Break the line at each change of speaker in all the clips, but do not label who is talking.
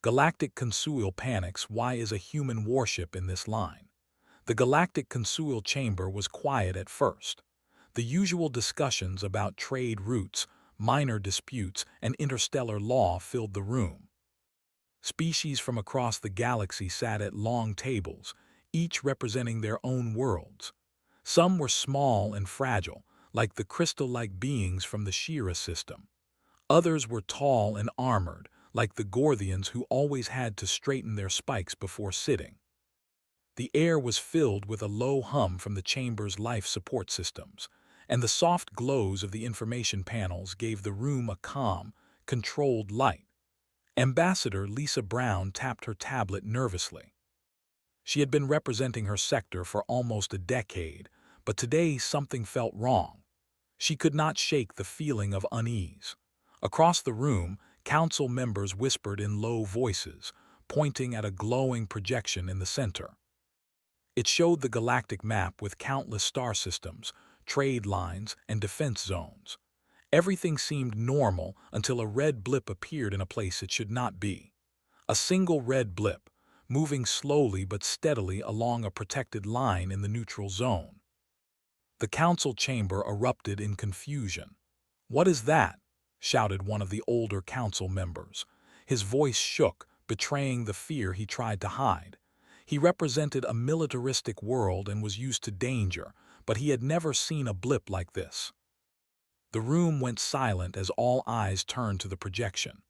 Galactic Consuil panics. Why is a human warship in this line? The Galactic Consuil chamber was quiet at first. The usual discussions about trade routes, minor disputes, and interstellar law filled the room. Species from across the galaxy sat at long tables, each representing their own worlds. Some were small and fragile, like the crystal-like beings from the Shira system. Others were tall and armored, like the Gorthians who always had to straighten their spikes before sitting. The air was filled with a low hum from the chamber's life support systems, and the soft glows of the information panels gave the room a calm, controlled light. Ambassador Lisa Brown tapped her tablet nervously. She had been representing her sector for almost a decade, but today something felt wrong. She could not shake the feeling of unease. Across the room, council members whispered in low voices, pointing at a glowing projection in the center. It showed the galactic map with countless star systems, trade lines, and defense zones. Everything seemed normal until a red blip appeared in a place it should not be. A single red blip, moving slowly but steadily along a protected line in the neutral zone. The council chamber erupted in confusion. "What is that?" shouted one of the older council members. His voice shook, betraying the fear he tried to hide. He represented a militaristic world and was used to danger, but he had never seen a blip like this. The room went silent as all eyes turned to the projection.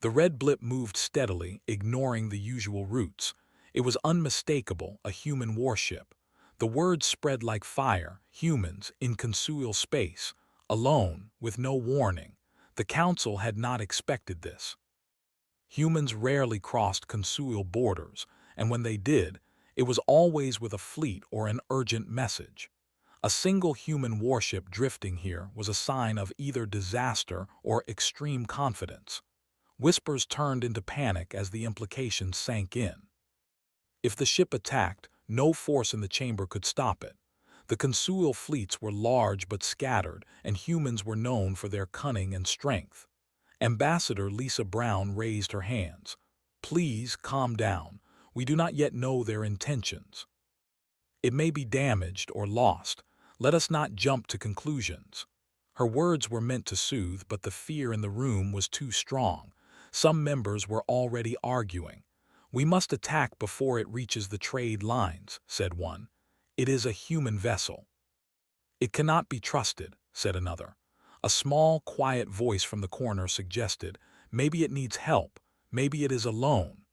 The red blip moved steadily, ignoring the usual routes. It was unmistakable, a human warship. The words spread like fire, humans in Consuil space, alone, with no warning. The council had not expected this. Humans rarely crossed Consuil borders, and when they did, it was always with a fleet or an urgent message. A single human warship drifting here was a sign of either disaster or extreme confidence. Whispers turned into panic as the implications sank in. If the ship attacked, no force in the chamber could stop it. The Consuil fleets were large but scattered, and humans were known for their cunning and strength. Ambassador Lisa Brown raised her hands. "Please calm down. We do not yet know their intentions. It may be damaged or lost. Let us not jump to conclusions." Her words were meant to soothe, but the fear in the room was too strong. Some members were already arguing. "We must attack before it reaches the trade lines," said one. "It is a human vessel." "It cannot be trusted," said another. A small, quiet voice from the corner suggested, "Maybe it needs help, maybe it is alone."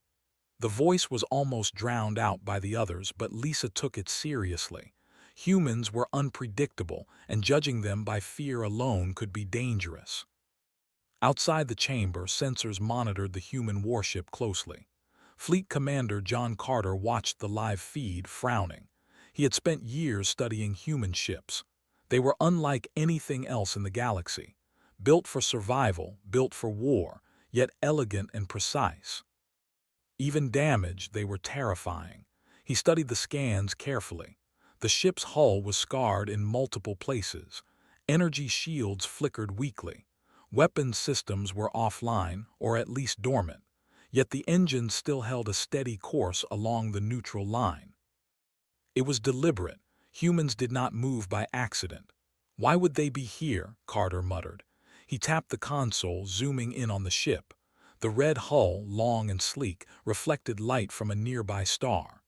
The voice was almost drowned out by the others, but Lisa took it seriously. Humans were unpredictable, and judging them by fear alone could be dangerous. Outside the chamber, sensors monitored the human warship closely. Fleet Commander John Carter watched the live feed, frowning. He had spent years studying human ships. They were unlike anything else in the galaxy. Built for survival, built for war, yet elegant and precise. Even damaged, they were terrifying. He studied the scans carefully. The ship's hull was scarred in multiple places. Energy shields flickered weakly. Weapons systems were offline, or at least dormant. Yet the engines still held a steady course along the neutral line. It was deliberate. Humans did not move by accident. "Why would they be here?" Carter muttered. He tapped the console, zooming in on the ship. The red hull, long and sleek, reflected light from a nearby star.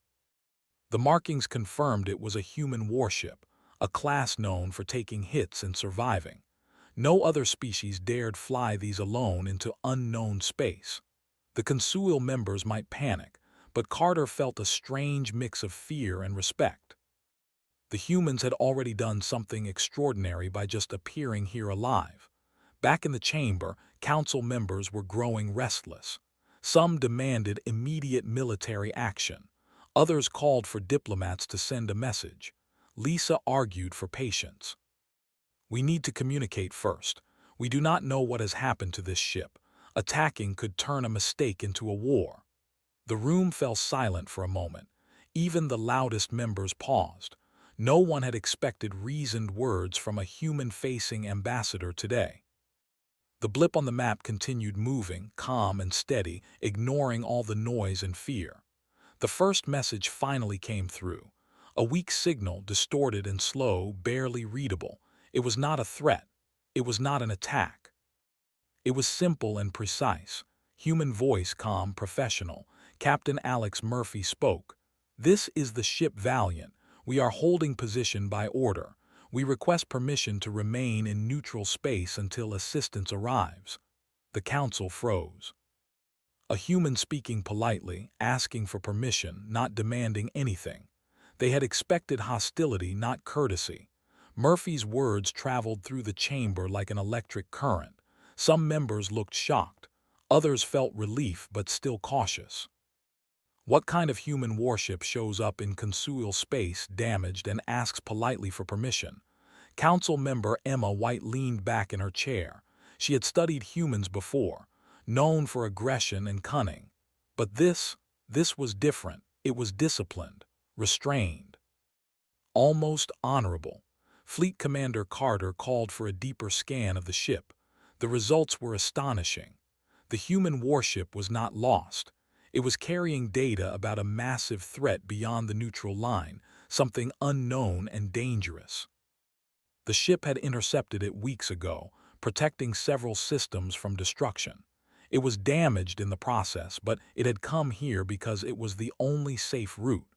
The markings confirmed it was a human warship, a class known for taking hits and surviving. No other species dared fly these alone into unknown space. The Consuil members might panic, but Carter felt a strange mix of fear and respect. The humans had already done something extraordinary by just appearing here alive. Back in the chamber, council members were growing restless. Some demanded immediate military action. Others called for diplomats to send a message. Lisa argued for patience. "We need to communicate first. We do not know what has happened to this ship. Attacking could turn a mistake into a war." The room fell silent for a moment. Even the loudest members paused. No one had expected reasoned words from a human-facing ambassador today. The blip on the map continued moving, calm and steady, ignoring all the noise and fear. The first message finally came through. A weak signal, distorted and slow, barely readable. It was not a threat. It was not an attack. It was simple and precise. Human voice, calm, professional. Captain Alex Murphy spoke. "This is the ship Valiant. We are holding position by order. We request permission to remain in neutral space until assistance arrives." The council froze. A human speaking politely, asking for permission, not demanding anything. They had expected hostility, not courtesy. Murphy's words traveled through the chamber like an electric current. Some members looked shocked. Others felt relief but still cautious. What kind of human warship shows up in Consuil space damaged and asks politely for permission? Council member Emma White leaned back in her chair. She had studied humans before, known for aggression and cunning. But this was different. It was disciplined, restrained, almost honorable. Fleet Commander Carter called for a deeper scan of the ship. The results were astonishing. The human warship was not lost. It was carrying data about a massive threat beyond the neutral line, something unknown and dangerous. The ship had intercepted it weeks ago, protecting several systems from destruction. It was damaged in the process, but it had come here because it was the only safe route.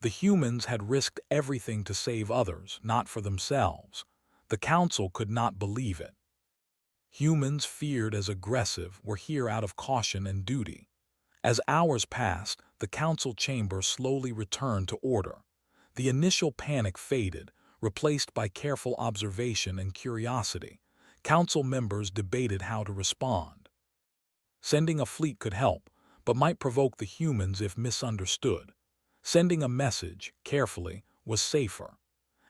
The humans had risked everything to save others, not for themselves. The council could not believe it. Humans, feared as aggressive, were here out of caution and duty. As hours passed, the council chamber slowly returned to order. The initial panic faded, replaced by careful observation and curiosity. Council members debated how to respond. Sending a fleet could help, but might provoke the humans if misunderstood. Sending a message, carefully, was safer.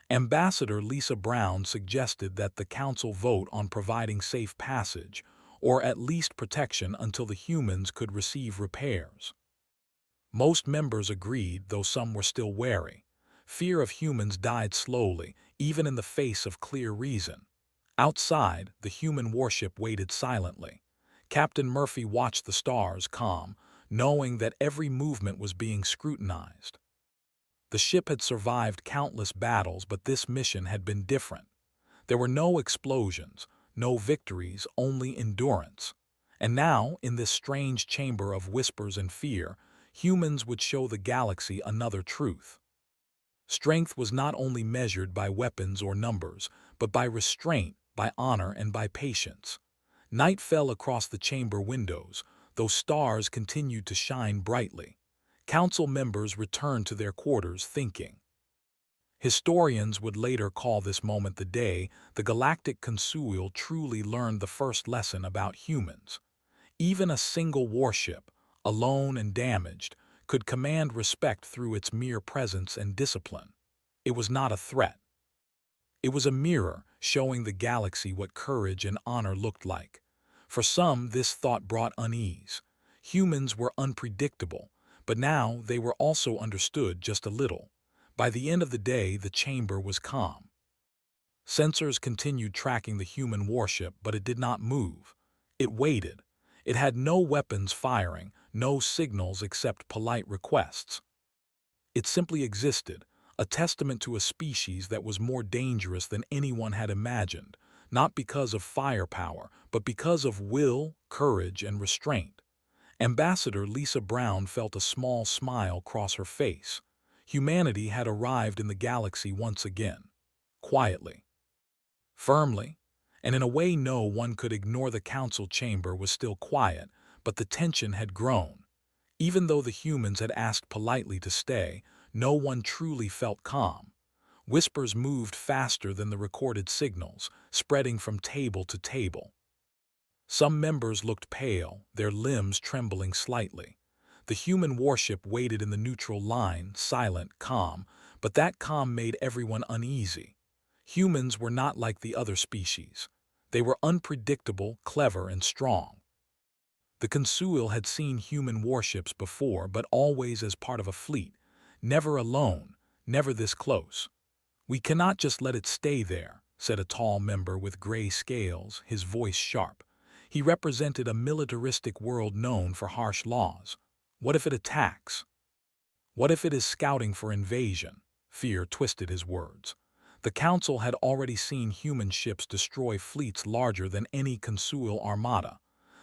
Ambassador Lisa Brown suggested that the council vote on providing safe passage, or at least protection until the humans could receive repairs. Most members agreed, though some were still wary. Fear of humans died slowly, even in the face of clear reason. Outside, the human warship waited silently. Captain Murphy watched the stars, calm, knowing that every movement was being scrutinized. The ship had survived countless battles, but this mission had been different. There were no explosions, no victories, only endurance. And now, in this strange chamber of whispers and fear, humans would show the galaxy another truth. Strength was not only measured by weapons or numbers, but by restraint, by honor, and by patience. Night fell across the chamber windows, though stars continued to shine brightly. Council members returned to their quarters thinking. Historians would later call this moment the day the Galactic Consuil truly learned the first lesson about humans. Even a single warship, alone and damaged, could command respect through its mere presence and discipline. It was not a threat. It was a mirror showing the galaxy what courage and honor looked like. For some, this thought brought unease. Humans were unpredictable, but now they were also understood just a little. By the end of the day, the chamber was calm. Sensors continued tracking the human warship, but it did not move. It waited. It had no weapons firing, no signals except polite requests. It simply existed, a testament to a species that was more dangerous than anyone had imagined, not because of firepower, but because of will, courage, and restraint. Ambassador Lisa Brown felt a small smile cross her face. Humanity had arrived in the galaxy once again. Quietly. Firmly. And in a way no one could ignore. The council chamber was still quiet, but the tension had grown. Even though the humans had asked politely to stay, no one truly felt calm. Whispers moved faster than the recorded signals, spreading from table to table. Some members looked pale, their limbs trembling slightly. The human warship waited in the neutral line, silent, calm, but that calm made everyone uneasy. Humans were not like the other species. They were unpredictable, clever, and strong. The Consuil had seen human warships before, but always as part of a fleet. Never alone, never this close. "We cannot just let it stay there," said a tall member with gray scales, his voice sharp. He represented a militaristic world known for harsh laws. What if it attacks? What if it is scouting for invasion? Fear twisted his words. The Council had already seen human ships destroy fleets larger than any Consuil armada.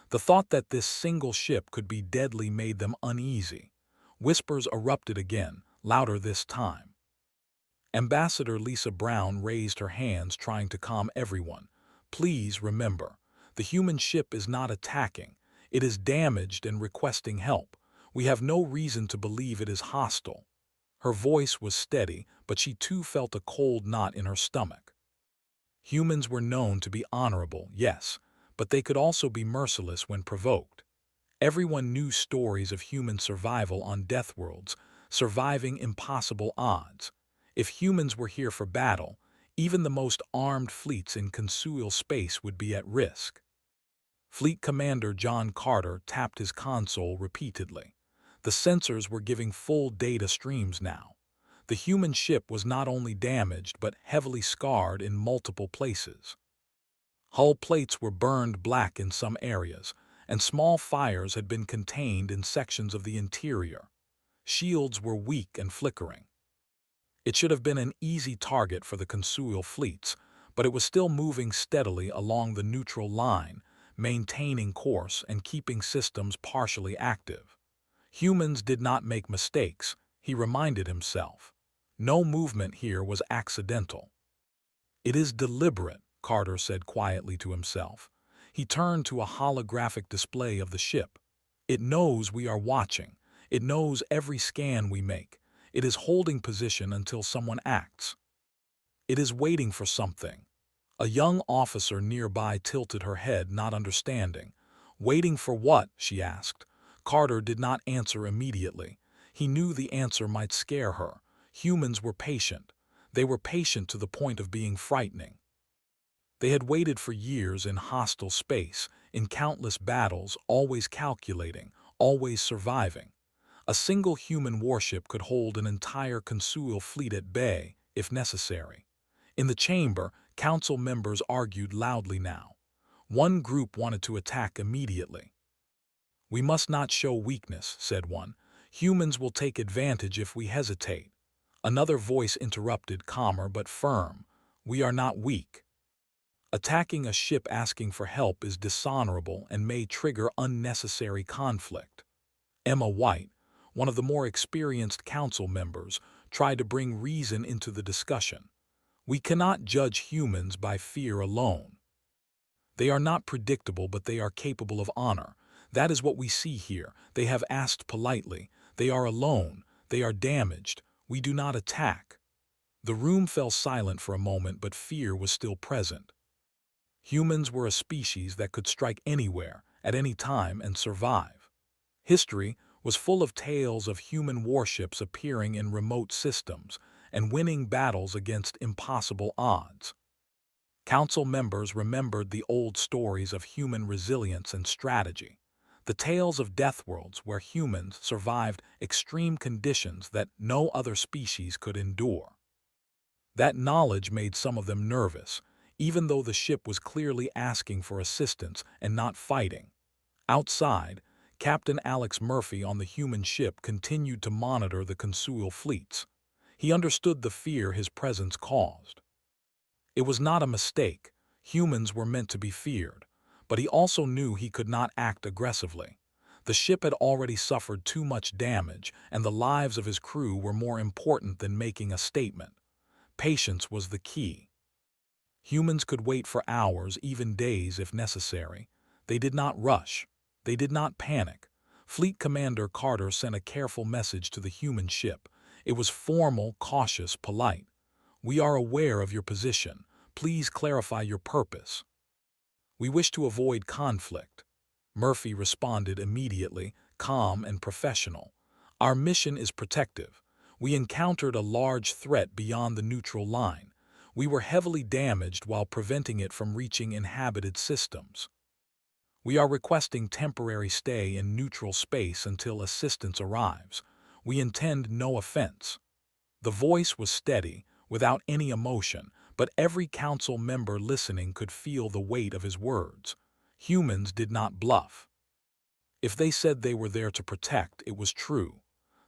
The thought that this single ship could be deadly made them uneasy. Whispers erupted again, louder this time. Ambassador Lisa Brown raised her hands, trying to calm everyone. Please remember, the human ship is not attacking. It is damaged and requesting help. We have no reason to believe it is hostile. Her voice was steady, but she too felt a cold knot in her stomach. Humans were known to be honorable, yes, but they could also be merciless when provoked. Everyone knew stories of human survival on death worlds, surviving impossible odds. If humans were here for battle, even the most armed fleets in Consuil space would be at risk. Fleet Commander John Carter tapped his console repeatedly. The sensors were giving full data streams now. The human ship was not only damaged but heavily scarred in multiple places. Hull plates were burned black in some areas, and small fires had been contained in sections of the interior. Shields were weak and flickering. It should have been an easy target for the Consuil fleets, but it was still moving steadily along the neutral line, maintaining course and keeping systems partially active. Humans did not make mistakes, he reminded himself. No movement here was accidental. It is deliberate, Carter said quietly to himself. He turned to a holographic display of the ship. It knows we are watching. It knows every scan we make. It is holding position until someone acts. It is waiting for something. A young officer nearby tilted her head, not understanding. Waiting for what? She asked. Carter did not answer immediately. He knew the answer might scare her. Humans were patient. They were patient to the point of being frightening. They had waited for years in hostile space, in countless battles, always calculating, always surviving. A single human warship could hold an entire Consuil fleet at bay, if necessary. In the chamber, council members argued loudly now. One group wanted to attack immediately. We must not show weakness, said one. Humans will take advantage if we hesitate. Another voice interrupted, calmer but firm. We are not weak. Attacking a ship asking for help is dishonorable and may trigger unnecessary conflict. Emma White, one of the more experienced council members, tried to bring reason into the discussion. We cannot judge humans by fear alone. They are not predictable, but they are capable of honor. That is what we see here. They have asked politely. They are alone. They are damaged. We do not attack. The room fell silent for a moment, but fear was still present. Humans were a species that could strike anywhere, at any time, and survive. History was full of tales of human warships appearing in remote systems and winning battles against impossible odds. Council members remembered the old stories of human resilience and strategy, the tales of death worlds where humans survived extreme conditions that no other species could endure. That knowledge made some of them nervous, even though the ship was clearly asking for assistance and not fighting. Outside, Captain Alex Murphy on the human ship continued to monitor the Consuil fleets. He understood the fear his presence caused. It was not a mistake. Humans were meant to be feared, but he also knew he could not act aggressively. The ship had already suffered too much damage, and the lives of his crew were more important than making a statement. Patience was the key. Humans could wait for hours, even days if necessary. They did not rush. They did not panic. Fleet Commander Carter sent a careful message to the human ship. It was formal, cautious, polite. We are aware of your position. Please clarify your purpose. We wish to avoid conflict. Murphy responded immediately, calm and professional. Our mission is protective. We encountered a large threat beyond the neutral line. We were heavily damaged while preventing it from reaching inhabited systems. We are requesting temporary stay in neutral space until assistance arrives. We intend no offense. The voice was steady, without any emotion, but every council member listening could feel the weight of his words. Humans did not bluff. If they said they were there to protect, it was true.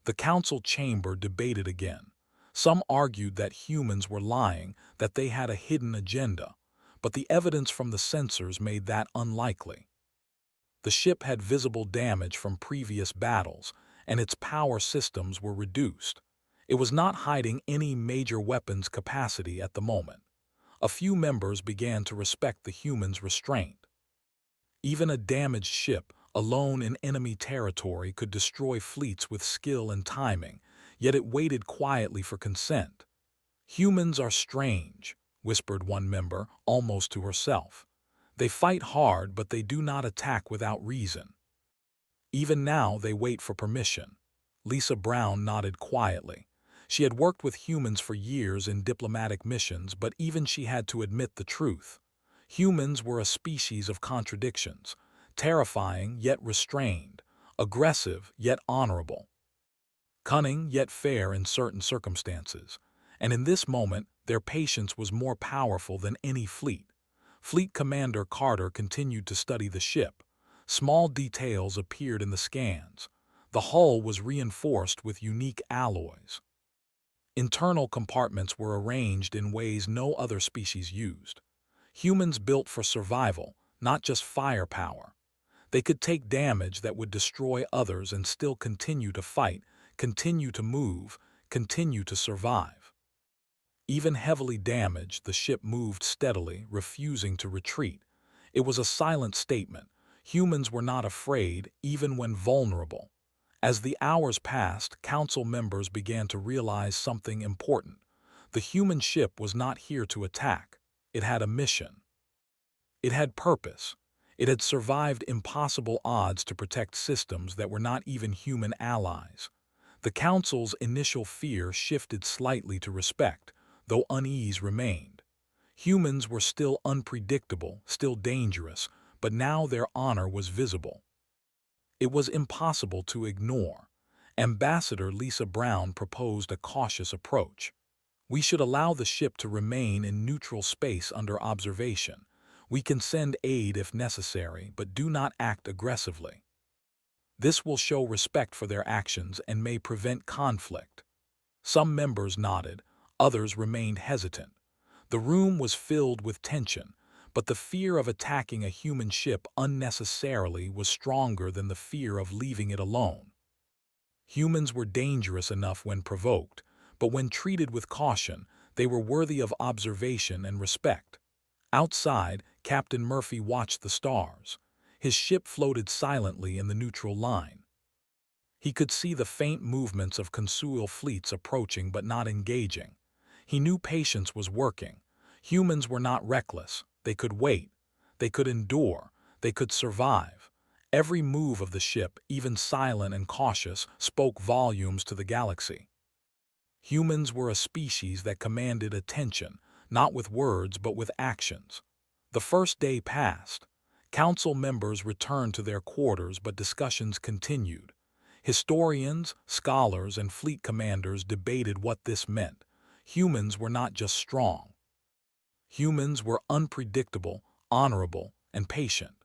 The council chamber debated again. Some argued that humans were lying, that they had a hidden agenda, but the evidence from the sensors made that unlikely. The ship had visible damage from previous battles, and its power systems were reduced. It was not hiding any major weapons capacity at the moment. A few members began to respect the humans' restraint. Even a damaged ship, alone in enemy territory, could destroy fleets with skill and timing, yet it waited quietly for consent. "Humans are strange," whispered one member, almost to herself. "They fight hard, but they do not attack without reason. Even now they wait for permission." Lisa Brown nodded quietly. She had worked with humans for years in diplomatic missions, but even she had to admit the truth. Humans were a species of contradictions, terrifying yet restrained, aggressive yet honorable, cunning yet fair in certain circumstances. And in this moment, their patience was more powerful than any fleet. Fleet Commander Carter continued to study the ship. Small details appeared in the scans. The hull was reinforced with unique alloys. Internal compartments were arranged in ways no other species used. Humans built for survival, not just firepower. They could take damage that would destroy others and still continue to fight, continue to move, continue to survive. Even heavily damaged, the ship moved steadily, refusing to retreat. It was a silent statement. Humans were not afraid, even when vulnerable. As the hours passed, council members began to realize something important. The human ship was not here to attack. It had a mission. It had purpose. It had survived impossible odds to protect systems that were not even human allies. The council's initial fear shifted slightly to respect, though unease remained. Humans were still unpredictable, still dangerous, but now their honor was visible. It was impossible to ignore. Ambassador Lisa Brown proposed a cautious approach. "We should allow the ship to remain in neutral space under observation. We can send aid if necessary, but do not act aggressively. This will show respect for their actions and may prevent conflict." Some members nodded, others remained hesitant. The room was filled with tension, but the fear of attacking a human ship unnecessarily was stronger than the fear of leaving it alone. Humans were dangerous enough when provoked, but when treated with caution, they were worthy of observation and respect. Outside, Captain Murphy watched the stars. His ship floated silently in the neutral line. He could see the faint movements of Consuil fleets approaching but not engaging. He knew patience was working. Humans were not reckless. They could wait. They could endure. They could survive. Every move of the ship, even silent and cautious, spoke volumes to the galaxy. Humans were a species that commanded attention, not with words but with actions. The first day passed. Council members returned to their quarters, but discussions continued. Historians, scholars, and fleet commanders debated what this meant. Humans were not just strong. Humans were unpredictable, honorable, and patient.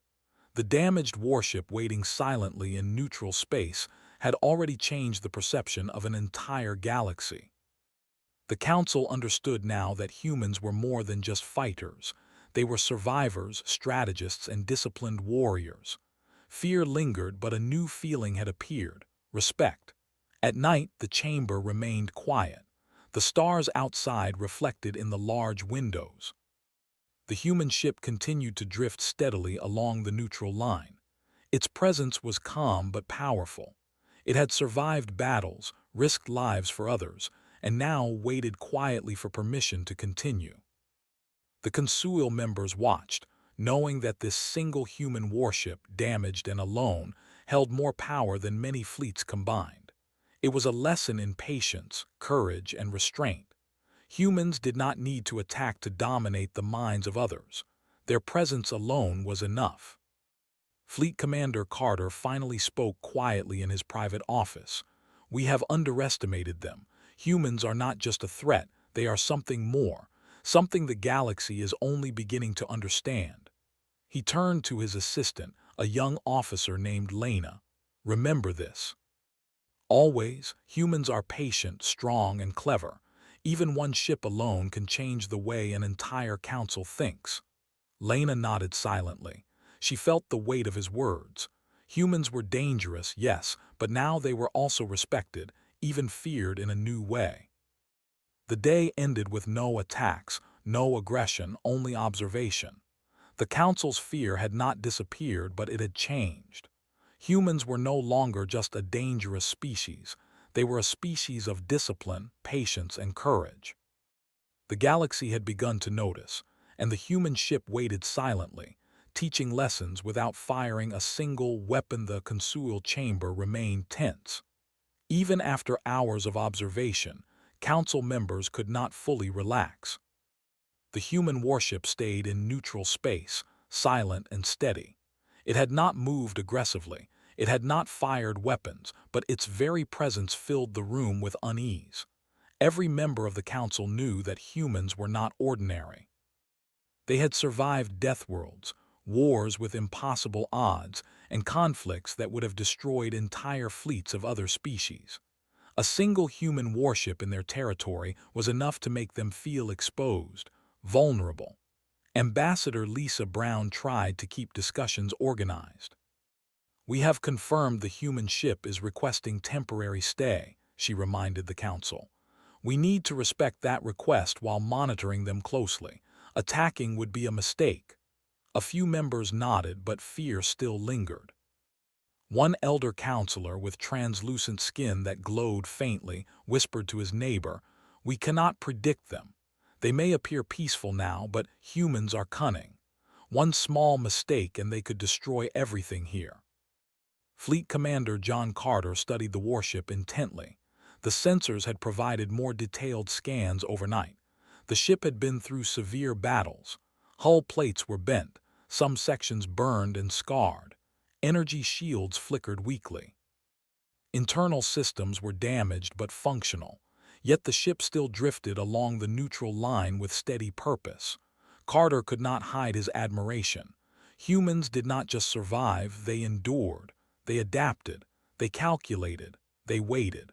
The damaged warship waiting silently in neutral space had already changed the perception of an entire galaxy. The council understood now that humans were more than just fighters. They were survivors, strategists, and disciplined warriors. Fear lingered, but a new feeling had appeared: respect. At night, the chamber remained quiet. The stars outside reflected in the large windows. The human ship continued to drift steadily along the neutral line. Its presence was calm but powerful. It had survived battles, risked lives for others, and now waited quietly for permission to continue. The Consuil members watched, knowing that this single human warship, damaged and alone, held more power than many fleets combined. It was a lesson in patience, courage, and restraint. Humans did not need to attack to dominate the minds of others. Their presence alone was enough. Fleet Commander Carter finally spoke quietly in his private office. "We have underestimated them. Humans are not just a threat, they are something more, something the galaxy is only beginning to understand." He turned to his assistant, a young officer named Lena. Remember this. Always, humans are patient, strong, and clever. Even one ship alone can change the way an entire council thinks. Lena nodded silently. She felt the weight of his words. Humans were dangerous, yes, but now they were also respected, even feared in a new way. The day ended with no attacks, no aggression, only observation. The council's fear had not disappeared, but it had changed. Humans were no longer just a dangerous species. They were a species of discipline, patience, and courage. The galaxy had begun to notice, and the human ship waited silently, teaching lessons without firing a single weapon. The Consuil chamber remained tense. Even after hours of observation, council members could not fully relax. The human warship stayed in neutral space, silent and steady. It had not moved aggressively, it had not fired weapons, but its very presence filled the room with unease. Every member of the council knew that humans were not ordinary. They had survived death worlds, wars with impossible odds, and conflicts that would have destroyed entire fleets of other species. A single human warship in their territory was enough to make them feel exposed, vulnerable. Ambassador Lisa Brown tried to keep discussions organized. "We have confirmed the human ship is requesting temporary stay," she reminded the council. "We need to respect that request while monitoring them closely. Attacking would be a mistake." A few members nodded, but fear still lingered. One elder counselor with translucent skin that glowed faintly whispered to his neighbor, "We cannot predict them. They may appear peaceful now, but humans are cunning. One small mistake and they could destroy everything here." Fleet Commander John Carter studied the warship intently. The sensors had provided more detailed scans overnight. The ship had been through severe battles. Hull plates were bent, some sections burned and scarred. Energy shields flickered weakly. Internal systems were damaged but functional. Yet the ship still drifted along the neutral line with steady purpose. Carter could not hide his admiration. Humans did not just survive, they endured. They adapted. They calculated. They waited.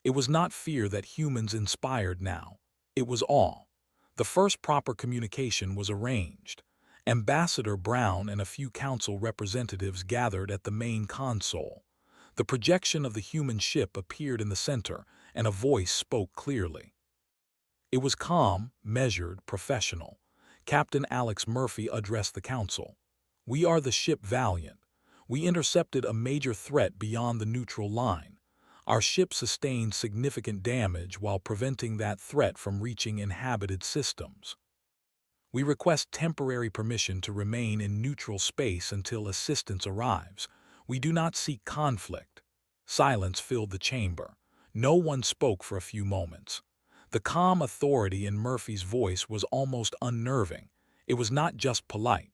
It was not fear that humans inspired now. It was awe. The first proper communication was arranged. Ambassador Brown and a few council representatives gathered at the main console. The projection of the human ship appeared in the center, and a voice spoke clearly. It was calm, measured, professional. Captain Alex Murphy addressed the council. "We are the ship Valiant. We intercepted a major threat beyond the neutral line. Our ship sustained significant damage while preventing that threat from reaching inhabited systems. We request temporary permission to remain in neutral space until assistance arrives. We do not seek conflict." Silence filled the chamber. No one spoke for a few moments. The calm authority in Murphy's voice was almost unnerving. It was not just polite.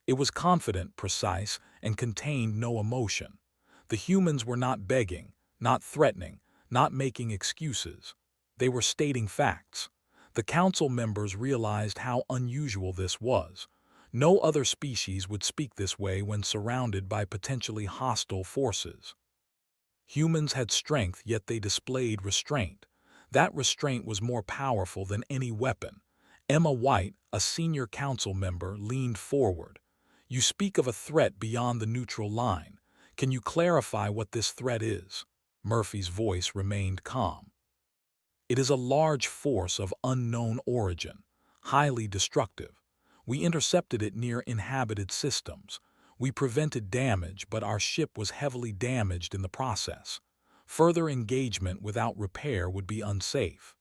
It was confident, precise, and contained no emotion. The humans were not begging, not threatening, not making excuses. They were stating facts. The council members realized how unusual this was. No other species would speak this way when surrounded by potentially hostile forces. Humans had strength, yet they displayed restraint. That restraint was more powerful than any weapon. Emma White, a senior council member, leaned forward. "You speak of a threat beyond the neutral line. Can you clarify what this threat is?" Murphy's voice remained calm. "It is a large force of unknown origin, highly destructive. We intercepted it near inhabited systems. We prevented damage, but our ship was heavily damaged in the process. Further engagement without repair would be unsafe.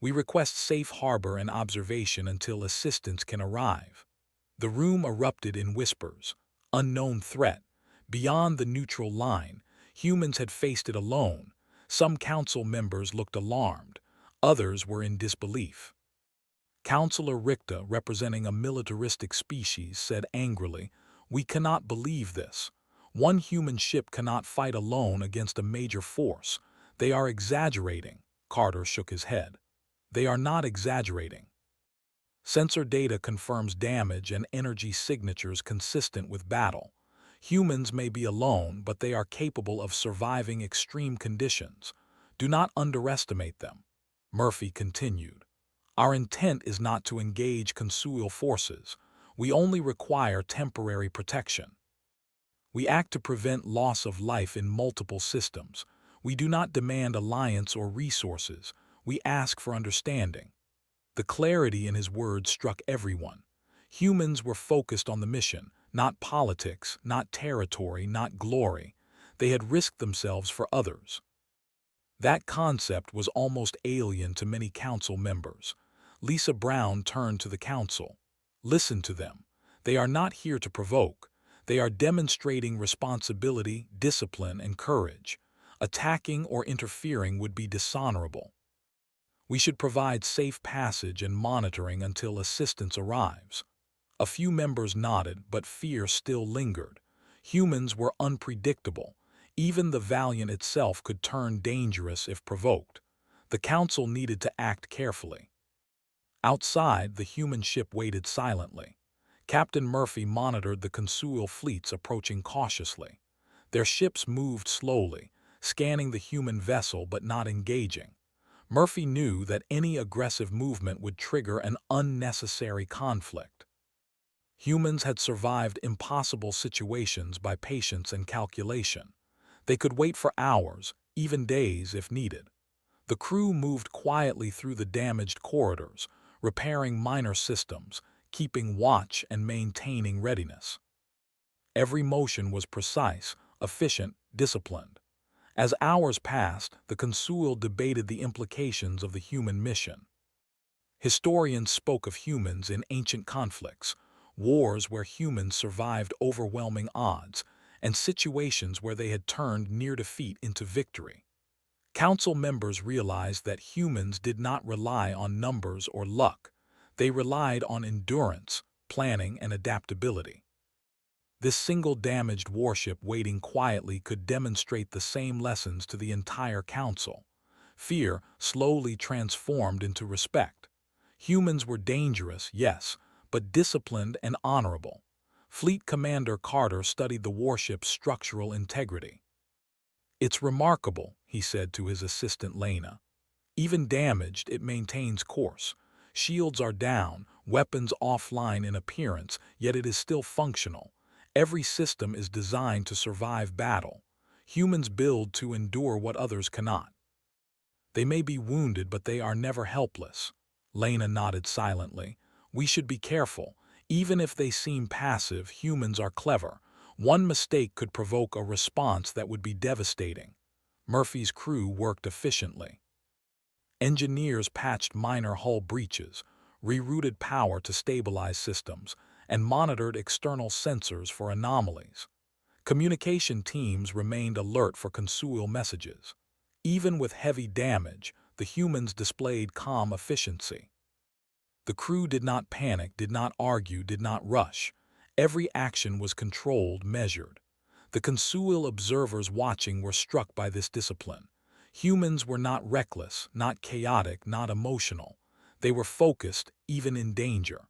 We request safe harbor and observation until assistance can arrive." The room erupted in whispers. Unknown threat. Beyond the neutral line, humans had faced it alone. Some council members looked alarmed. Others were in disbelief. Councillor Richter, representing a militaristic species, said angrily, "We cannot believe this. One human ship cannot fight alone against a major force. They are exaggerating." Carter shook his head. "They are not exaggerating." Sensor data confirms damage and energy signatures consistent with battle. Humans may be alone, but they are capable of surviving extreme conditions. Do not underestimate them. Murphy continued. Our intent is not to engage Consuil forces. We only require temporary protection. We act to prevent loss of life in multiple systems. We do not demand alliance or resources. We ask for understanding. The clarity in his words struck everyone. Humans were focused on the mission, not politics, not territory, not glory. They had risked themselves for others. That concept was almost alien to many council members. Lisa Brown turned to the council. Listen to them. They are not here to provoke. They are demonstrating responsibility, discipline, and courage. Attacking or interfering would be dishonorable. We should provide safe passage and monitoring until assistance arrives. A few members nodded, but fear still lingered. Humans were unpredictable. Even the Valiant itself could turn dangerous if provoked. The council needed to act carefully. Outside, the human ship waited silently. Captain Murphy monitored the Consuil fleets approaching cautiously. Their ships moved slowly, scanning the human vessel but not engaging. Murphy knew that any aggressive movement would trigger an unnecessary conflict. Humans had survived impossible situations by patience and calculation. They could wait for hours, even days if needed. The crew moved quietly through the damaged corridors, repairing minor systems, keeping watch and maintaining readiness. Every motion was precise, efficient, disciplined. As hours passed, the Consuil debated the implications of the human mission. Historians spoke of humans in ancient conflicts, wars where humans survived overwhelming odds, and situations where they had turned near defeat into victory. Council members realized that humans did not rely on numbers or luck. They relied on endurance, planning, and adaptability. This single damaged warship waiting quietly could demonstrate the same lessons to the entire council. Fear slowly transformed into respect. Humans were dangerous, yes, but disciplined and honorable. Fleet Commander Carter studied the warship's structural integrity. "It's remarkable," he said to his assistant Lena. "Even damaged, it maintains course. Shields are down, weapons offline in appearance, yet it is still functional. Every system is designed to survive battle. Humans build to endure what others cannot. They may be wounded, but they are never helpless." Lena nodded silently. "We should be careful. Even if they seem passive, humans are clever. One mistake could provoke a response that would be devastating." Murphy's crew worked efficiently. Engineers patched minor hull breaches, rerouted power to stabilize systems, and monitored external sensors for anomalies. Communication teams remained alert for Consuil messages. Even with heavy damage, the humans displayed calm efficiency. The crew did not panic, did not argue, did not rush. Every action was controlled, measured. The Consuil observers watching were struck by this discipline. Humans were not reckless, not chaotic, not emotional. They were focused, even in danger.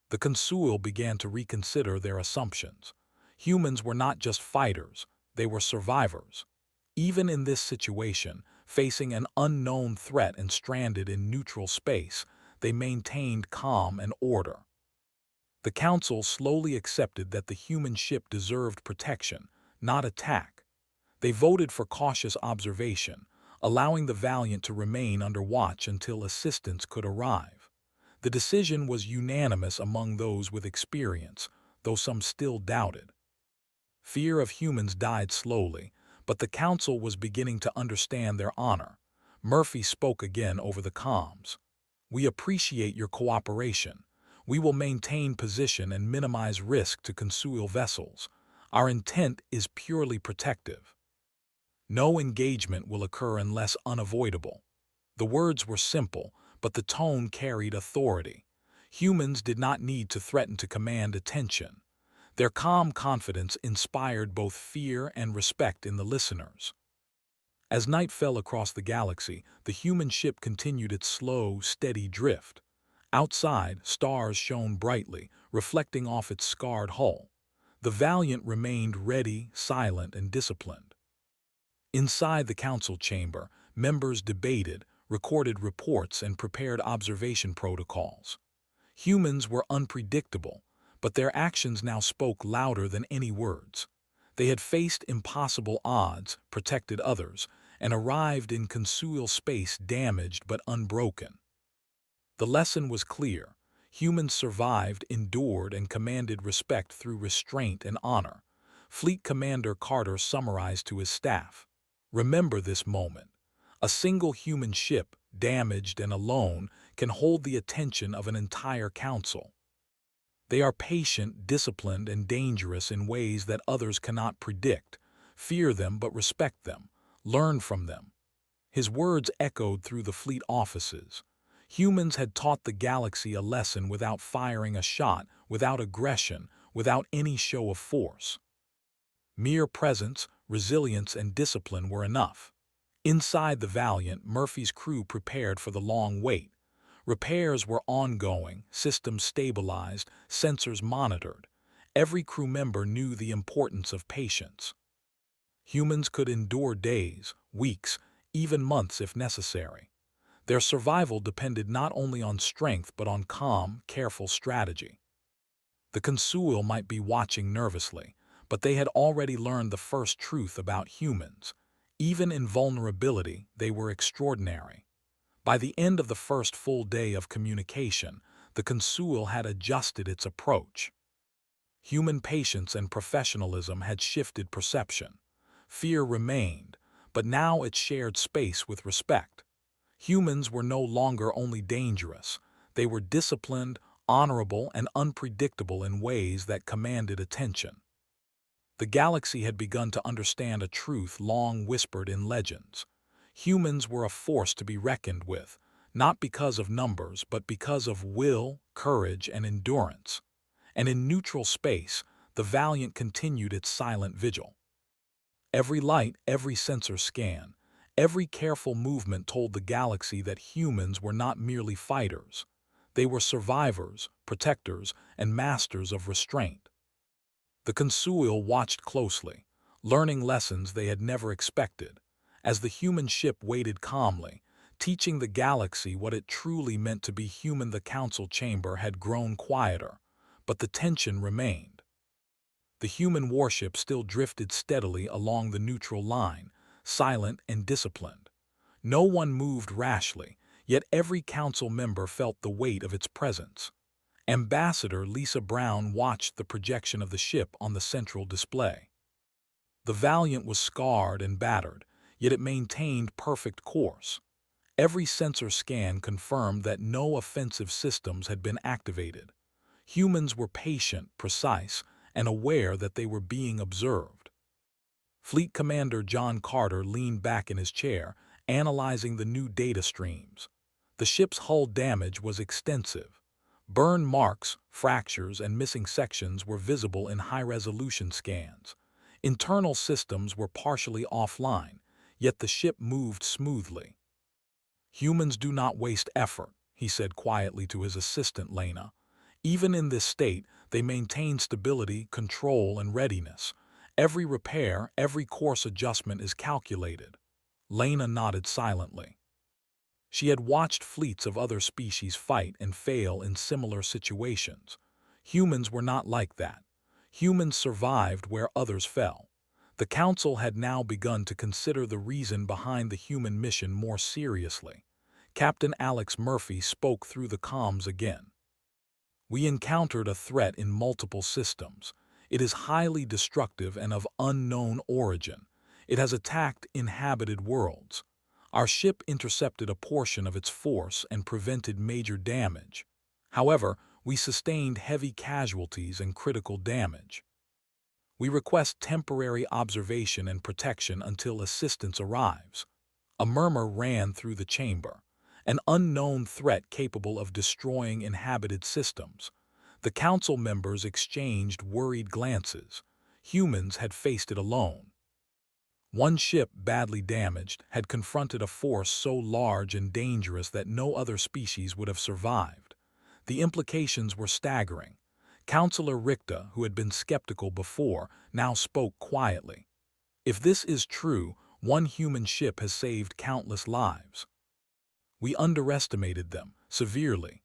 The Consuil began to reconsider their assumptions. Humans were not just fighters, they were survivors. Even in this situation, facing an unknown threat and stranded in neutral space, they maintained calm and order. The Council slowly accepted that the human ship deserved protection, not attack. They voted for cautious observation, allowing the Valiant to remain under watch until assistance could arrive. The decision was unanimous among those with experience, though some still doubted. Fear of humans died slowly, but the Council was beginning to understand their honor. Murphy spoke again over the comms. "We appreciate your cooperation. We will maintain position and minimize risk to Consuil vessels. Our intent is purely protective. No engagement will occur unless unavoidable." The words were simple, but the tone carried authority. Humans did not need to threaten to command attention. Their calm confidence inspired both fear and respect in the listeners. As night fell across the galaxy, the human ship continued its slow, steady drift. Outside, stars shone brightly, reflecting off its scarred hull. The Valiant remained ready, silent, and disciplined. Inside the council chamber, members debated, recorded reports, and prepared observation protocols. Humans were unpredictable, but their actions now spoke louder than any words. They had faced impossible odds, protected others, and arrived in Consuil space damaged but unbroken. The lesson was clear. Humans survived, endured, and commanded respect through restraint and honor. Fleet Commander Carter summarized to his staff. Remember this moment. A single human ship, damaged and alone, can hold the attention of an entire council. They are patient, disciplined, and dangerous in ways that others cannot predict. Fear them but respect them. Learn from them. His words echoed through the fleet offices. Humans had taught the galaxy a lesson without firing a shot, without aggression, without any show of force. Mere presence, resilience, and discipline were enough. Inside the Valiant, Murphy's crew prepared for the long wait. Repairs were ongoing, systems stabilized, sensors monitored. Every crew member knew the importance of patience. Humans could endure days, weeks, even months if necessary. Their survival depended not only on strength but on calm, careful strategy. The Consuil might be watching nervously, but they had already learned the first truth about humans. Even in vulnerability, they were extraordinary. By the end of the first full day of communication, the Consuil had adjusted its approach. Human patience and professionalism had shifted perception. Fear remained, but now it shared space with respect. Humans were no longer only dangerous, they were disciplined, honorable, and unpredictable in ways that commanded attention. The galaxy had begun to understand a truth long whispered in legends. Humans were a force to be reckoned with, not because of numbers, but because of will, courage, and endurance. And in neutral space, the Valiant continued its silent vigil. Every light, every sensor scan, every careful movement told the galaxy that humans were not merely fighters. They were survivors, protectors, and masters of restraint. The Consuil watched closely, learning lessons they had never expected, as the human ship waited calmly, teaching the galaxy what it truly meant to be human. The council chamber had grown quieter, but the tension remained. The human warship still drifted steadily along the neutral line, silent and disciplined. No one moved rashly, yet every council member felt the weight of its presence. Ambassador Lisa Brown watched the projection of the ship on the central display. The Valiant was scarred and battered, yet it maintained perfect course. Every sensor scan confirmed that no offensive systems had been activated. Humans were patient, precise, and aware that they were being observed. Fleet Commander John Carter leaned back in his chair, analyzing the new data streams. The ship's hull damage was extensive. Burn marks, fractures, and missing sections were visible in high-resolution scans. Internal systems were partially offline, yet the ship moved smoothly. "Humans do not waste effort," he said quietly to his assistant Lena. "Even in this state, they maintain stability, control, and readiness. Every repair, every course adjustment is calculated." Lena nodded silently. She had watched fleets of other species fight and fail in similar situations. Humans were not like that. Humans survived where others fell. The Council had now begun to consider the reason behind the human mission more seriously. Captain Alex Murphy spoke through the comms again. "We encountered a threat in multiple systems. It is highly destructive and of unknown origin. It has attacked inhabited worlds. Our ship intercepted a portion of its force and prevented major damage. However, we sustained heavy casualties and critical damage. We request temporary observation and protection until assistance arrives." A murmur ran through the chamber. An unknown threat capable of destroying inhabited systems. The council members exchanged worried glances. Humans had faced it alone. One ship, badly damaged, had confronted a force so large and dangerous that no other species would have survived. The implications were staggering. Counselor Richter, who had been skeptical before, now spoke quietly. If this is true, one human ship has saved countless lives. We underestimated them, severely.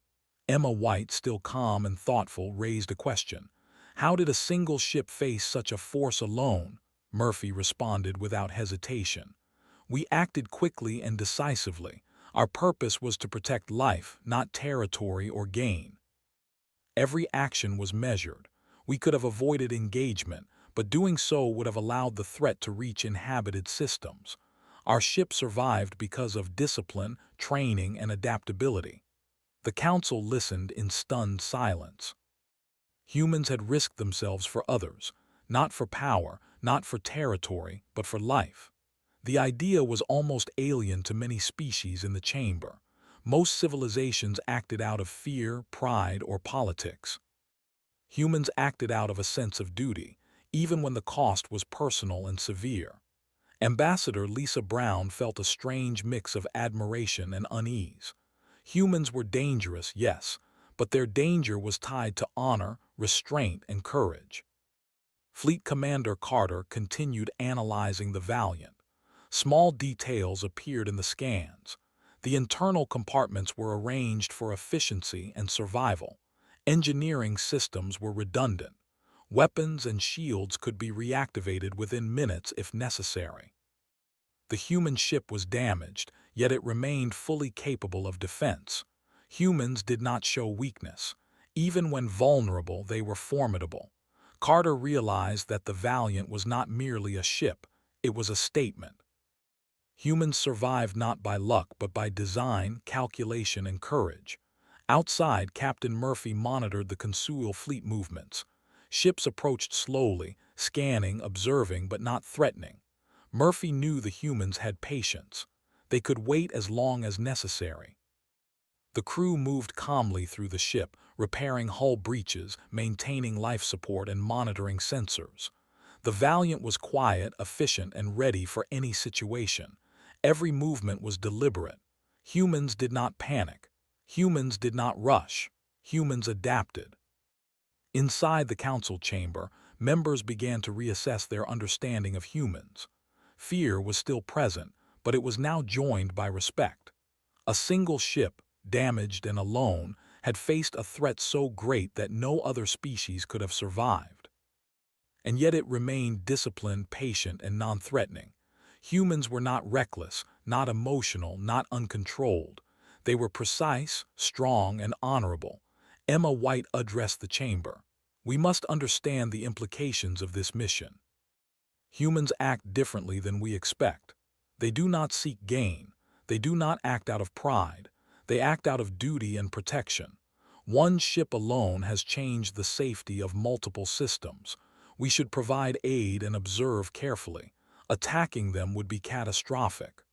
Emma White, still calm and thoughtful, raised a question. How did a single ship face such a force alone? Murphy responded without hesitation. We acted quickly and decisively. Our purpose was to protect life, not territory or gain. Every action was measured. We could have avoided engagement, but doing so would have allowed the threat to reach inhabited systems. Our ship survived because of discipline, training, and adaptability. The council listened in stunned silence. Humans had risked themselves for others, not for power, not for territory, but for life. The idea was almost alien to many species in the chamber. Most civilizations acted out of fear, pride, or politics. Humans acted out of a sense of duty, even when the cost was personal and severe. Ambassador Lisa Brown felt a strange mix of admiration and unease. Humans were dangerous, yes, but their danger was tied to honor, restraint, and courage. Fleet Commander Carter continued analyzing the Valiant. Small details appeared in the scans. The internal compartments were arranged for efficiency and survival. Engineering systems were redundant. Weapons and shields could be reactivated within minutes if necessary. The human ship was damaged, yet it remained fully capable of defense. Humans did not show weakness. Even when vulnerable, they were formidable. Carter realized that the Valiant was not merely a ship, it was a statement. Humans survived not by luck but by design, calculation, and courage. Outside, Captain Murphy monitored the Consuil fleet movements. Ships approached slowly, scanning, observing, but not threatening. Murphy knew the humans had patience. They could wait as long as necessary. The crew moved calmly through the ship, repairing hull breaches, maintaining life support, and monitoring sensors. The Valiant was quiet, efficient, and ready for any situation. Every movement was deliberate. Humans did not panic. Humans did not rush. Humans adapted. Inside the council chamber, members began to reassess their understanding of humans. Fear was still present, but it was now joined by respect. A single ship, damaged and alone, had faced a threat so great that no other species could have survived. And yet it remained disciplined, patient, and non-threatening. Humans were not reckless, not emotional, not uncontrolled. They were precise, strong, and honorable. Emma White addressed the chamber. We must understand the implications of this mission. Humans act differently than we expect. They do not seek gain. They do not act out of pride. They act out of duty and protection. One ship alone has changed the safety of multiple systems. We should provide aid and observe carefully. Attacking them would be catastrophic.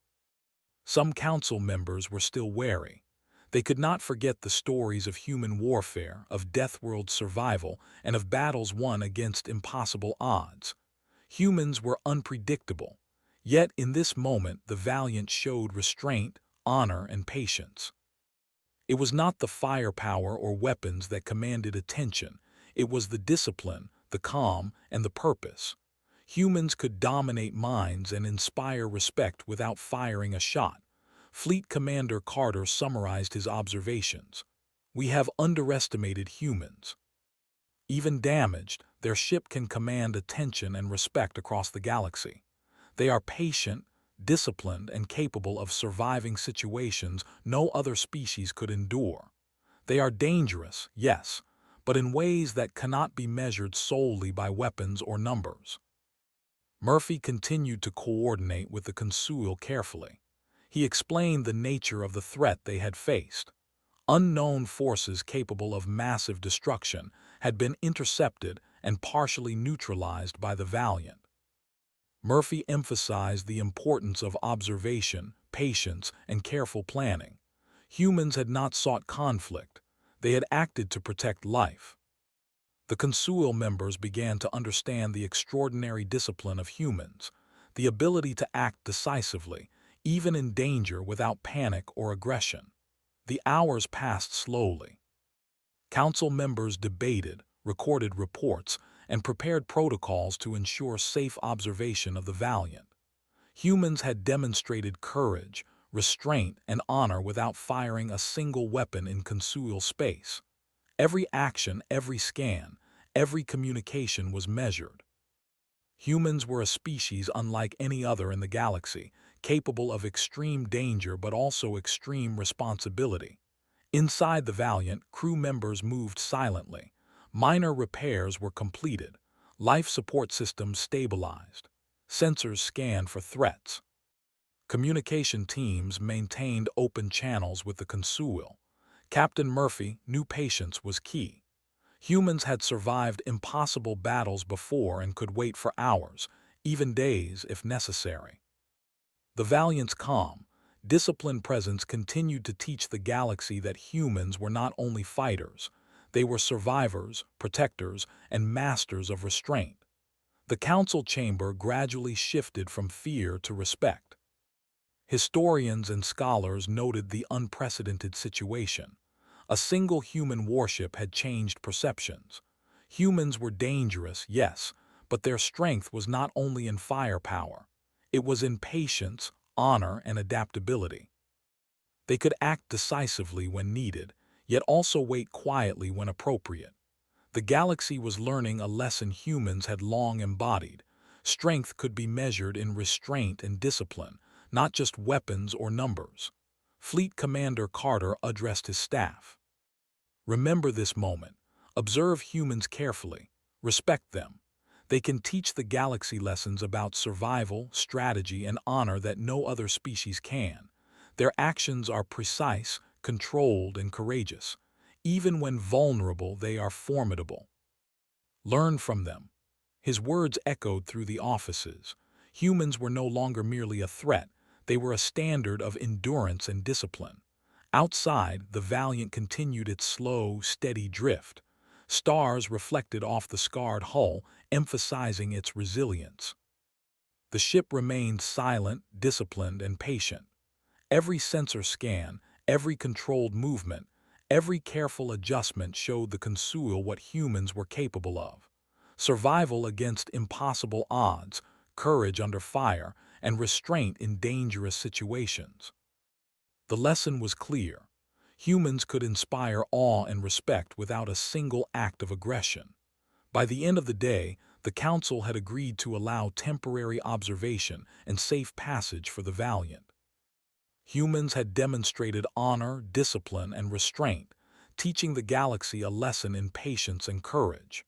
Some council members were still wary. They could not forget the stories of human warfare, of Deathworld survival, and of battles won against impossible odds. Humans were unpredictable. Yet in this moment the Valiant showed restraint, honor, and patience. It was not the firepower or weapons that commanded attention. It was the discipline, the calm, and the purpose. Humans could dominate minds and inspire respect without firing a shot. Fleet Commander Carter summarized his observations. We have underestimated humans. Even damaged, their ship can command attention and respect across the galaxy. They are patient, disciplined, and capable of surviving situations no other species could endure. They are dangerous, yes, but in ways that cannot be measured solely by weapons or numbers. Murphy continued to coordinate with the Consuil carefully. He explained the nature of the threat they had faced. Unknown forces capable of massive destruction had been intercepted and partially neutralized by the Valiant. Murphy emphasized the importance of observation, patience, and careful planning. Humans had not sought conflict. They had acted to protect life. The Consuil members began to understand the extraordinary discipline of humans, the ability to act decisively, even in danger without panic or aggression. The hours passed slowly. Council members debated, recorded reports, and prepared protocols to ensure safe observation of the Valiant. Humans had demonstrated courage, restraint, and honor without firing a single weapon in Consuil space. Every action, every scan, every communication was measured. Humans were a species unlike any other in the galaxy, capable of extreme danger but also extreme responsibility. Inside the Valiant, crew members moved silently. Minor repairs were completed. Life support systems stabilized. Sensors scanned for threats. Communication teams maintained open channels with the Consuil. Captain Murphy knew patience was key. Humans had survived impossible battles before and could wait for hours, even days if necessary. The Valiant's calm, disciplined presence continued to teach the galaxy that humans were not only fighters, they were survivors, protectors, and masters of restraint. The council chamber gradually shifted from fear to respect. Historians and scholars noted the unprecedented situation. A single human warship had changed perceptions. Humans were dangerous, yes, but their strength was not only in firepower. It was in patience, honor, and adaptability. They could act decisively when needed, yet also wait quietly when appropriate. The galaxy was learning a lesson humans had long embodied. Strength could be measured in restraint and discipline, not just weapons or numbers. Fleet Commander Carter addressed his staff. Remember this moment. Observe humans carefully. Respect them. They can teach the galaxy lessons about survival, strategy, and honor that no other species can. Their actions are precise, controlled, and courageous. Even when vulnerable, they are formidable. Learn from them. His words echoed through the offices. Humans were no longer merely a threat. They were a standard of endurance and discipline. Outside, the Valiant continued its slow, steady drift. Stars reflected off the scarred hull, emphasizing its resilience. The ship remained silent, disciplined, and patient. Every sensor scan, every controlled movement, every careful adjustment showed the Consuil what humans were capable of. Survival against impossible odds, courage under fire, and restraint in dangerous situations. The lesson was clear. Humans could inspire awe and respect without a single act of aggression. By the end of the day, the Council had agreed to allow temporary observation and safe passage for the Valiant. Humans had demonstrated honor, discipline, and restraint, teaching the galaxy a lesson in patience and courage.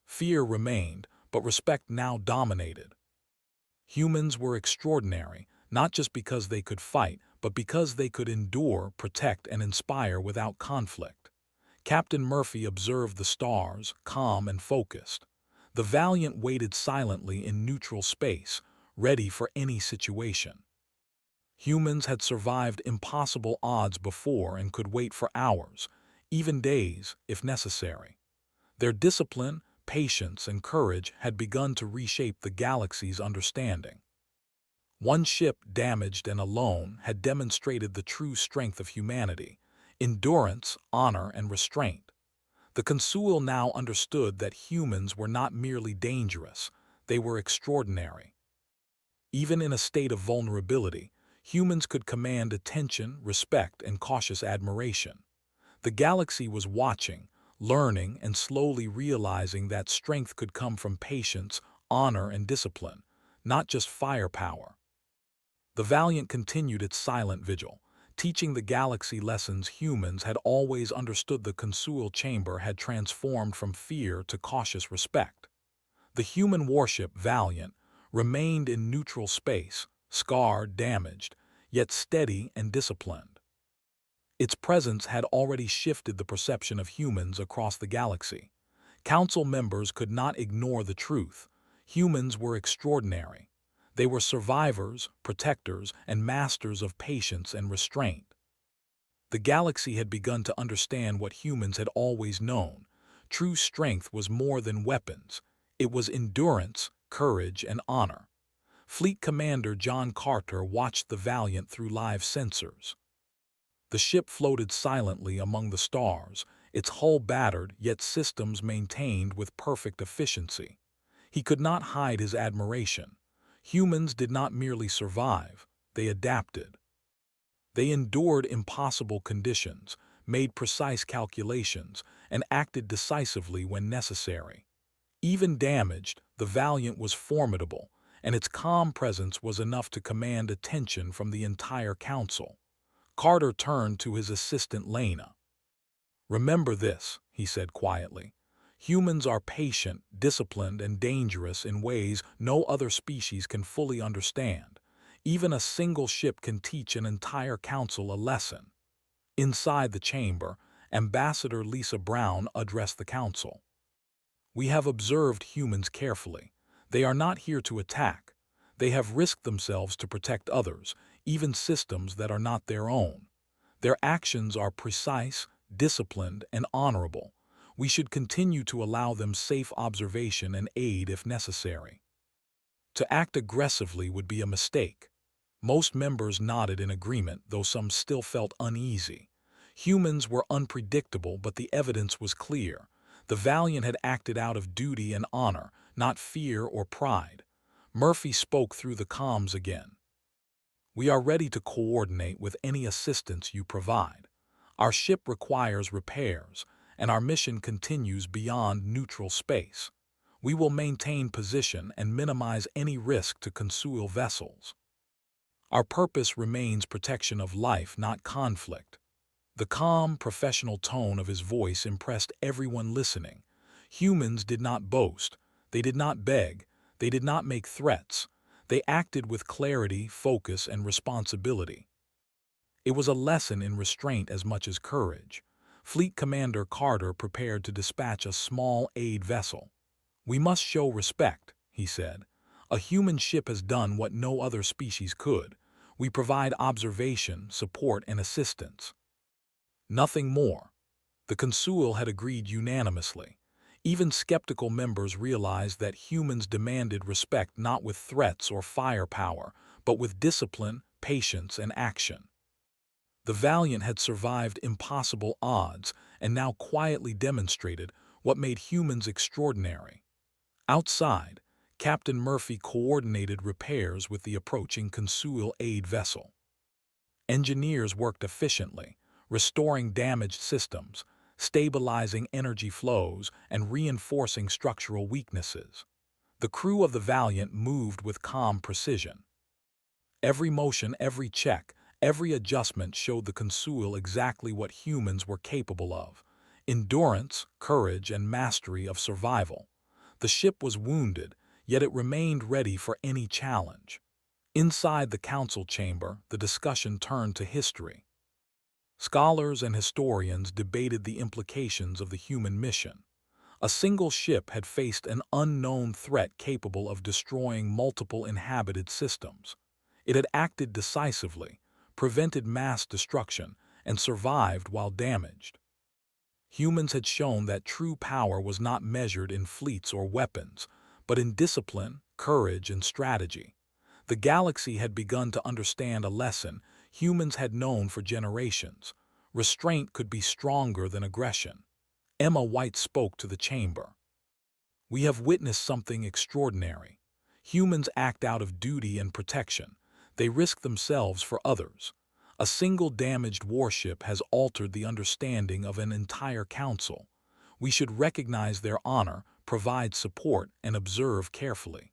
Fear remained, but respect now dominated. Humans were extraordinary, not just because they could fight, but because they could endure, protect, and inspire without conflict. Captain Murphy observed the stars, calm and focused. The Valiant waited silently in neutral space, ready for any situation. Humans had survived impossible odds before and could wait for hours, even days, if necessary. Their discipline, patience, and courage had begun to reshape the galaxy's understanding. One ship, damaged and alone, had demonstrated the true strength of humanity: endurance, honor, and restraint. The Consuil now understood that humans were not merely dangerous, they were extraordinary. Even in a state of vulnerability, humans could command attention, respect, and cautious admiration. The galaxy was watching, learning, and slowly realizing that strength could come from patience, honor, and discipline, not just firepower. The Valiant continued its silent vigil, teaching the galaxy lessons humans had always understood. The Consuil chamber had transformed from fear to cautious respect. The human warship Valiant remained in neutral space, scarred, damaged, yet steady and disciplined. Its presence had already shifted the perception of humans across the galaxy. Council members could not ignore the truth. Humans were extraordinary. They were survivors, protectors, and masters of patience and restraint. The galaxy had begun to understand what humans had always known. True strength was more than weapons. It was endurance, courage, and honor. Fleet Commander John Carter watched the Valiant through live sensors. The ship floated silently among the stars, its hull battered, yet systems maintained with perfect efficiency. He could not hide his admiration. Humans did not merely survive, they adapted. They endured impossible conditions, made precise calculations, and acted decisively when necessary. Even damaged, the Valiant was formidable, and its calm presence was enough to command attention from the entire council. Carter turned to his assistant Lena. "Remember this," he said quietly. "Humans are patient, disciplined, and dangerous in ways no other species can fully understand. Even a single ship can teach an entire council a lesson." Inside the chamber, Ambassador Lisa Brown addressed the council. "We have observed humans carefully. They are not here to attack. They have risked themselves to protect others, even systems that are not their own. Their actions are precise, disciplined, and honorable. We should continue to allow them safe observation and aid if necessary. To act aggressively would be a mistake." Most members nodded in agreement, though some still felt uneasy. Humans were unpredictable, but the evidence was clear. The Valiant had acted out of duty and honor, not fear or pride. Murphy spoke through the comms again. "We are ready to coordinate with any assistance you provide. Our ship requires repairs, and our mission continues beyond neutral space. We will maintain position and minimize any risk to Consuil vessels. Our purpose remains protection of life, not conflict." The calm, professional tone of his voice impressed everyone listening. Humans did not boast. They did not beg. They did not make threats. They acted with clarity, focus, and responsibility. It was a lesson in restraint as much as courage. Fleet Commander Carter prepared to dispatch a small aid vessel. "We must show respect," he said. "A human ship has done what no other species could. We provide observation, support, and assistance." Nothing more. The Consuil had agreed unanimously. Even skeptical members realized that humans demanded respect not with threats or firepower, but with discipline, patience, and action. The Valiant had survived impossible odds and now quietly demonstrated what made humans extraordinary. Outside, Captain Murphy coordinated repairs with the approaching Consuil aid vessel. Engineers worked efficiently, restoring damaged systems, stabilizing energy flows, and reinforcing structural weaknesses. The crew of the Valiant moved with calm precision. Every motion, every check, every adjustment showed the Consuil exactly what humans were capable of: endurance, courage, and mastery of survival. The ship was wounded, yet it remained ready for any challenge. Inside the council chamber, the discussion turned to history. Scholars and historians debated the implications of the human mission. A single ship had faced an unknown threat capable of destroying multiple inhabited systems. It had acted decisively, prevented mass destruction, and survived while damaged. Humans had shown that true power was not measured in fleets or weapons, but in discipline, courage, and strategy. The galaxy had begun to understand a lesson humans had known for generations: restraint could be stronger than aggression. Emma White spoke to the chamber. "We have witnessed something extraordinary. Humans act out of duty and protection. They risk themselves for others. A single damaged warship has altered the understanding of an entire council. We should recognize their honor, provide support, and observe carefully.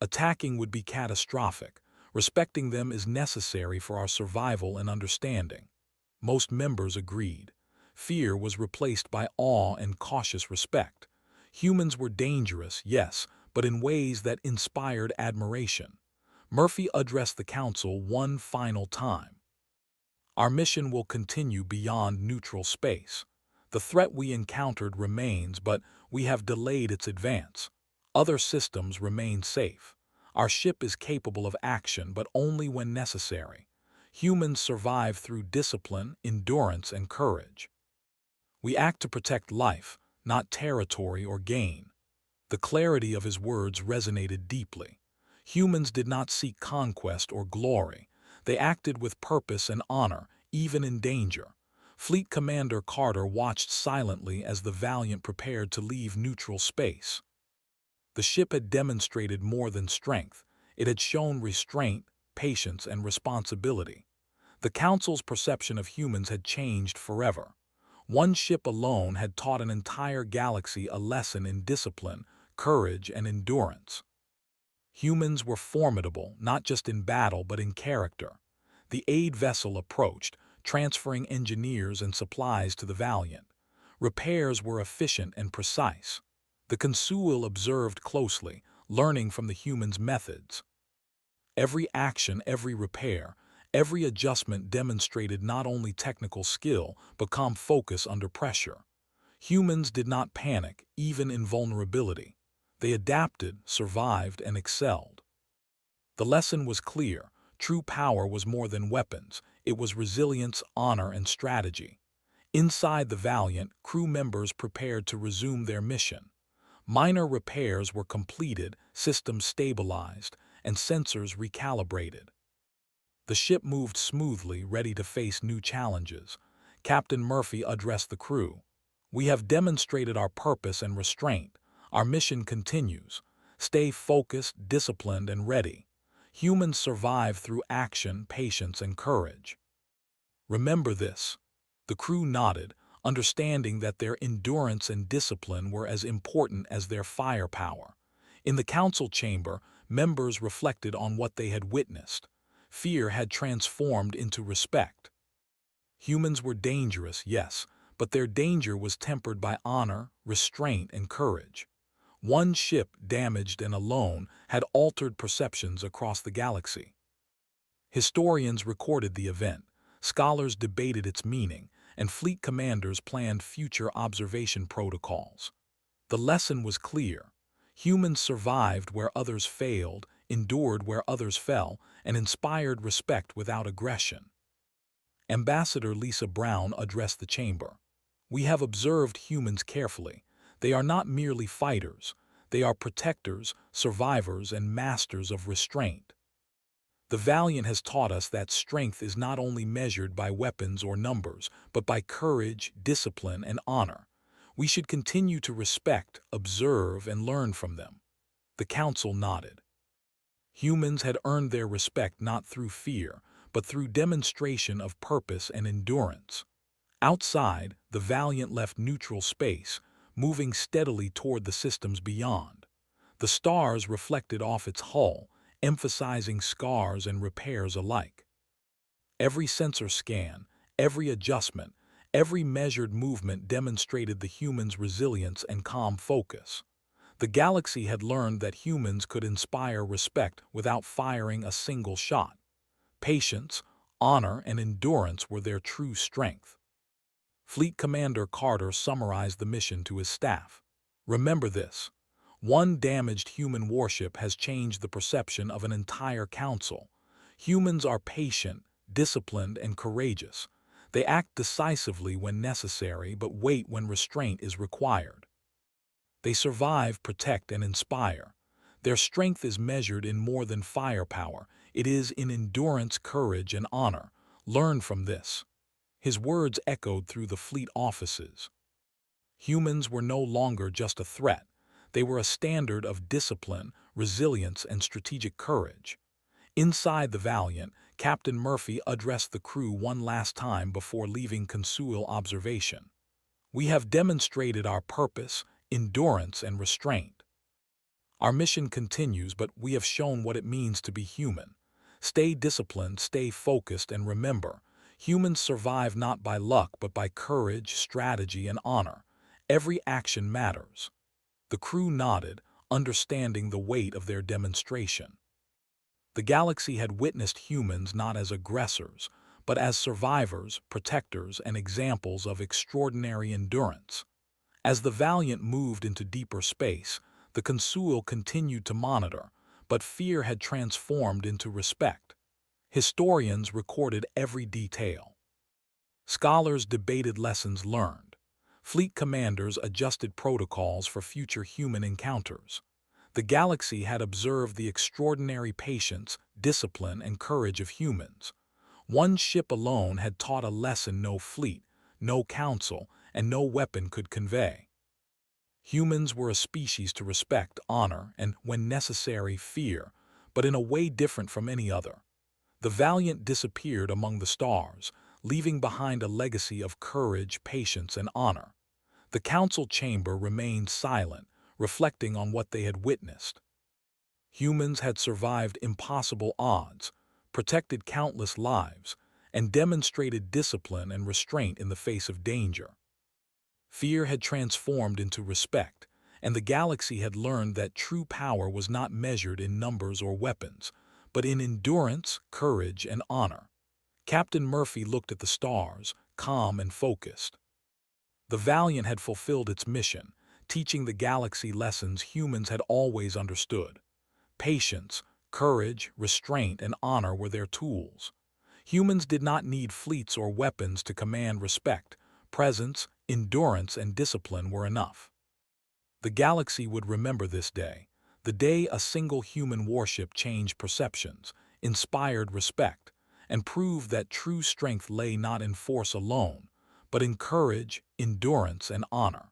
Attacking would be catastrophic. Respecting them is necessary for our survival and understanding." Most members agreed. Fear was replaced by awe and cautious respect. Humans were dangerous, yes, but in ways that inspired admiration. Murphy addressed the council one final time. "Our mission will continue beyond neutral space. The threat we encountered remains, but we have delayed its advance. Other systems remain safe. Our ship is capable of action, but only when necessary. Humans survive through discipline, endurance, and courage. We act to protect life, not territory or gain." The clarity of his words resonated deeply. Humans did not seek conquest or glory. They acted with purpose and honor, even in danger. Fleet Commander Carter watched silently as the Valiant prepared to leave neutral space. The ship had demonstrated more than strength. It had shown restraint, patience, and responsibility. The Council's perception of humans had changed forever. One ship alone had taught an entire galaxy a lesson in discipline, courage, and endurance. Humans were formidable, not just in battle but in character. The aid vessel approached, transferring engineers and supplies to the Valiant. Repairs were efficient and precise. The Consuil observed closely, learning from the humans' methods. Every action, every repair, every adjustment demonstrated not only technical skill but calm focus under pressure. Humans did not panic, even in vulnerability. They adapted, survived, and excelled. The lesson was clear. True power was more than weapons. It was resilience, honor, and strategy. Inside the Valiant, crew members prepared to resume their mission. Minor repairs were completed, systems stabilized, and sensors recalibrated. The ship moved smoothly, ready to face new challenges. Captain Murphy addressed the crew. "We have demonstrated our purpose and restraint. Our mission continues. Stay focused, disciplined, and ready. Humans survive through action, patience, and courage. Remember this." The crew nodded, understanding that their endurance and discipline were as important as their firepower. In the council chamber, members reflected on what they had witnessed. Fear had transformed into respect. Humans were dangerous, yes, but their danger was tempered by honor, restraint, and courage. One ship, damaged and alone, had altered perceptions across the galaxy. Historians recorded the event, scholars debated its meaning, and fleet commanders planned future observation protocols. The lesson was clear. Humans survived where others failed, endured where others fell, and inspired respect without aggression. Ambassador Lisa Brown addressed the chamber. "We have observed humans carefully. They are not merely fighters. They are protectors, survivors, and masters of restraint. The Valiant has taught us that strength is not only measured by weapons or numbers, but by courage, discipline, and honor. We should continue to respect, observe, and learn from them." The council nodded. Humans had earned their respect not through fear, but through demonstration of purpose and endurance. Outside, the Valiant left neutral space, moving steadily toward the systems beyond. The stars reflected off its hull, emphasizing scars and repairs alike. Every sensor scan, every adjustment, every measured movement demonstrated the human's resilience and calm focus. The galaxy had learned that humans could inspire respect without firing a single shot. Patience, honor, and endurance were their true strength. Fleet Commander Carter summarized the mission to his staff. "Remember this. One damaged human warship has changed the perception of an entire council. Humans are patient, disciplined, and courageous. They act decisively when necessary but wait when restraint is required. They survive, protect, and inspire. Their strength is measured in more than firepower. It is in endurance, courage, and honor. Learn from this." His words echoed through the fleet offices. Humans were no longer just a threat. They were a standard of discipline, resilience, and strategic courage. Inside the Valiant, Captain Murphy addressed the crew one last time before leaving Consuil observation. "We have demonstrated our purpose, endurance, and restraint. Our mission continues, but we have shown what it means to be human. Stay disciplined, stay focused, and remember, humans survive not by luck but by courage, strategy, and honor. Every action matters." The crew nodded, understanding the weight of their demonstration. The galaxy had witnessed humans not as aggressors, but as survivors, protectors, and examples of extraordinary endurance. As the Valiant moved into deeper space, the Consuil continued to monitor, but fear had transformed into respect. Historians recorded every detail. Scholars debated lessons learned. Fleet commanders adjusted protocols for future human encounters. The galaxy had observed the extraordinary patience, discipline, and courage of humans. One ship alone had taught a lesson no fleet, no counsel, and no weapon could convey. Humans were a species to respect, honor, and, when necessary, fear, but in a way different from any other. The valiant disappeared among the stars, leaving behind a legacy of courage, patience, and honor. The council chamber remained silent, reflecting on what they had witnessed. Humans had survived impossible odds, protected countless lives, and demonstrated discipline and restraint in the face of danger. Fear had transformed into respect, and the galaxy had learned that true power was not measured in numbers or weapons, but in endurance, courage, and honor. Captain Murphy looked at the stars, calm and focused. The Valiant had fulfilled its mission, teaching the galaxy lessons humans had always understood. Patience, courage, restraint, and honor were their tools. Humans did not need fleets or weapons to command respect. Presence, endurance, and discipline were enough. The galaxy would remember this day, the day a single human warship changed perceptions, inspired respect, and proved that true strength lay not in force alone, but in courage, endurance, and honor.